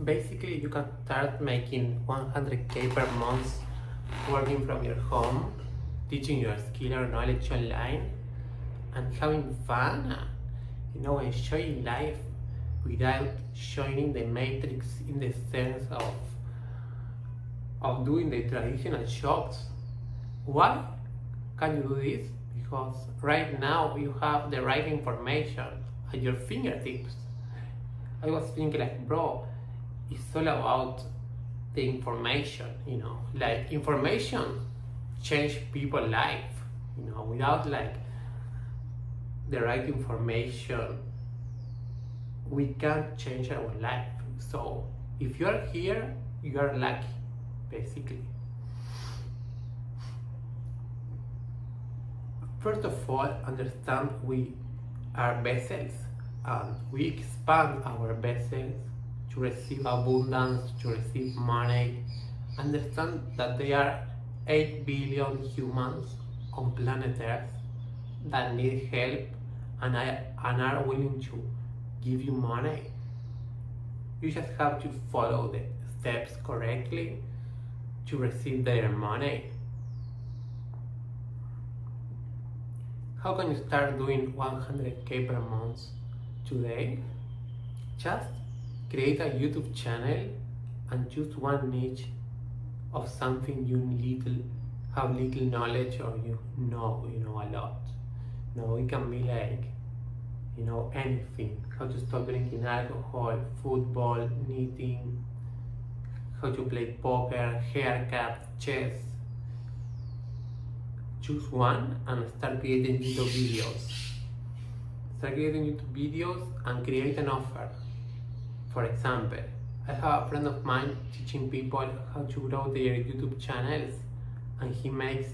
Basically, you can start making 100k per month working from your home, teaching your skill or knowledge online, and having fun, enjoying life without joining the matrix in the sense of doing the traditional jobs. Why can you do this? Because right now you have the right information at your fingertips. I was thinking like, bro, it's all about the information, like information change people's life, without like the right information, we can't change our life. So if you are here, you are lucky, basically. First of all, understand we are vessels and we expand our vessels to receive abundance, to receive money. Understand that there are 8 billion humans on planet Earth that need help and are willing to give you money. You just have to follow the steps correctly to receive their money. How can you start doing 100k per month today? Just create a YouTube channel and choose one niche of something you have little knowledge or you know a lot. It can be like, anything. How to stop drinking alcohol, football, knitting, how to play poker, haircut, chess. Choose one and start creating YouTube videos. Start creating YouTube videos and create an offer. For example, I have a friend of mine teaching people how to grow their YouTube channels, and he makes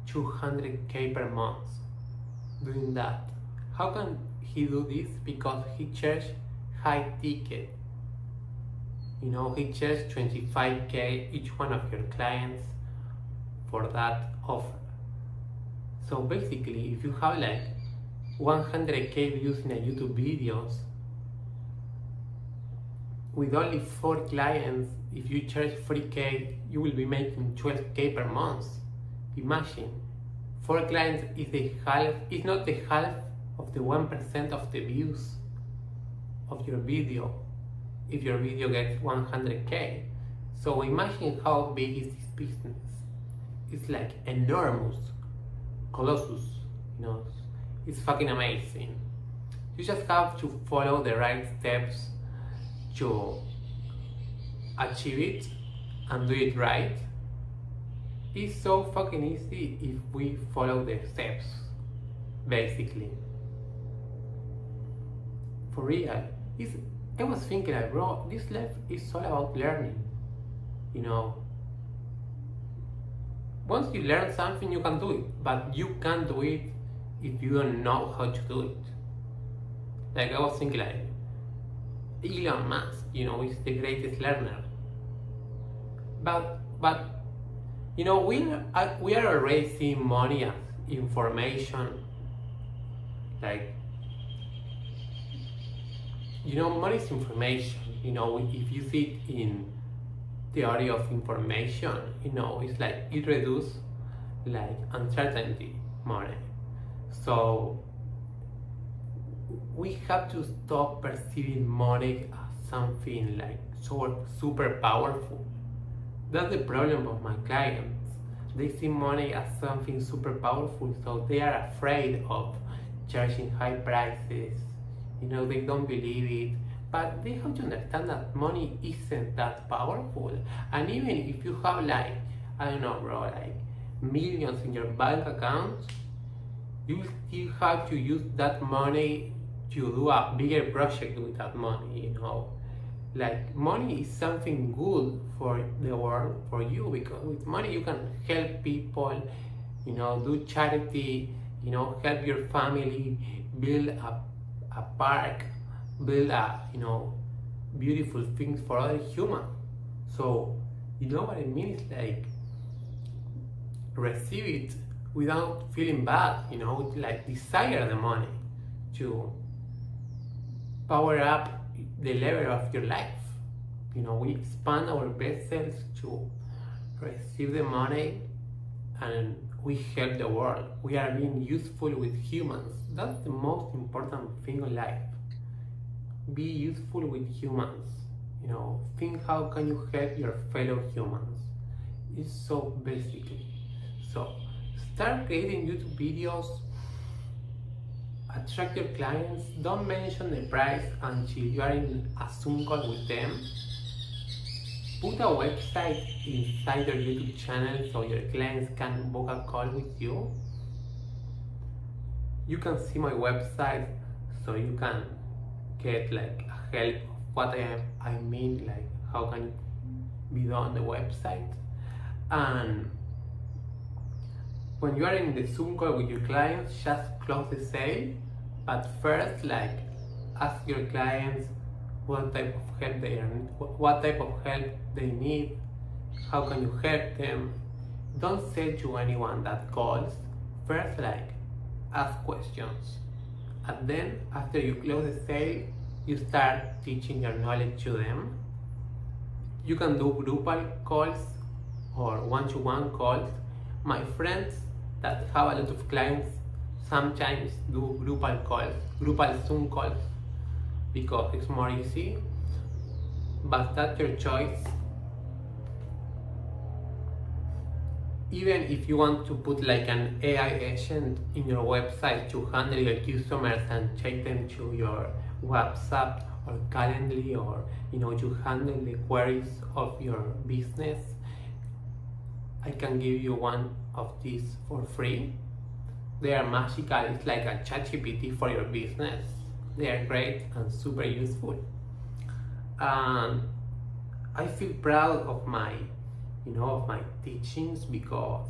200k per month doing that. How can he do this? Because he charges high ticket. He charges 25k each one of your clients for that offer. So basically, if you have like 100k views in a YouTube videos, with only 4 clients, if you charge 3k, you will be making 12k per month. Imagine, 4 clients is not the half of the 1% of the views of your video, if your video gets 100k. So imagine how big is this business. It's like enormous, colossus, it's fucking amazing. You just have to follow the right steps to achieve it and do it right. It's so fucking easy if we follow the steps, basically. For real, I was thinking like, bro, this life is all about learning, Once you learn something, you can do it, but you can't do it if you don't know how to do it. Like I was thinking like, Elon Musk, is the greatest learner. But we are already seeing money as information. Like, money is information. If you see it in theory of information, it's like it reduces like uncertainty money. So we have to stop perceiving money as something like so super powerful. That's the problem of my clients. They see money as something super powerful, so they are afraid of charging high prices. They don't believe it. But they have to understand that money isn't that powerful. And even if you have like, I don't know, bro, like millions in your bank account, you still have to use that money to do a bigger project with that money, Like money is something good for the world, for you, because with money you can help people, do charity, help your family, build a park, build beautiful things for other humans. So what I mean is like receive it without feeling bad, like desire the money to power up the level of your life, we expand our vessels to receive the money, and we help the world. We are being useful with humans. That's the most important thing in life. Be useful with humans. Think how can you help your fellow humans. It's so basic. So start creating YouTube videos, attract your clients. Don't mention the price until you are in a Zoom call with them. Put a website inside your YouTube channel so your clients can book a call with you. You can see my website so you can get like a help of what I mean, like how can it be done on the website. And when you are in the Zoom call with your clients, just close the sale, but first ask your clients what type of help they need, how can you help them. Don't sell to anyone that calls. First ask questions, and then after you close the sale, you start teaching your knowledge to them. You can do groupal calls or one-to-one calls. My friends that have a lot of clients sometimes do groupal Zoom calls, because it's more easy, but that's your choice. Even if you want to put like an AI agent in your website to handle your customers and take them to your WhatsApp or Calendly, or to handle the queries of your business, I can give you one of these for free. They are magical. It's like a ChatGPT for your business. They are great and super useful. And I feel proud of my teachings, because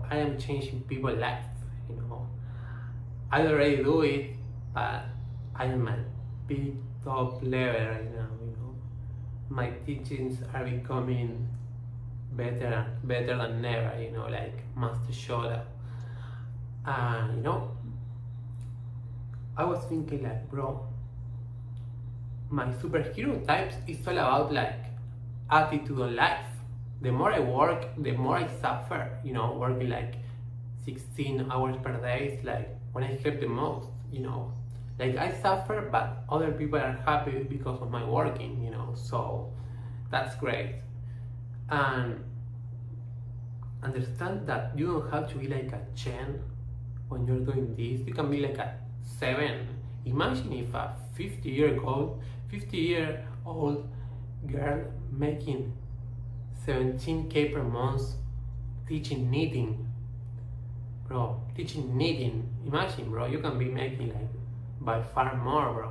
I am changing people's life. I already do it, but I am at big top level right now. My teachings are becoming better than ever. Like Master Shoda. And I was thinking bro, my superhero types is all about attitude on life. The more I work, the more I suffer. Working 16 hours per day is when I help the most. I suffer, but other people are happy because of my working. So that's great. And understand that you don't have to be like a 10 when you're doing this. You can be like a 7. Imagine if a 50-year-old girl making 17K per month teaching knitting. Bro, teaching knitting. Imagine, bro, you can be making by far more, bro.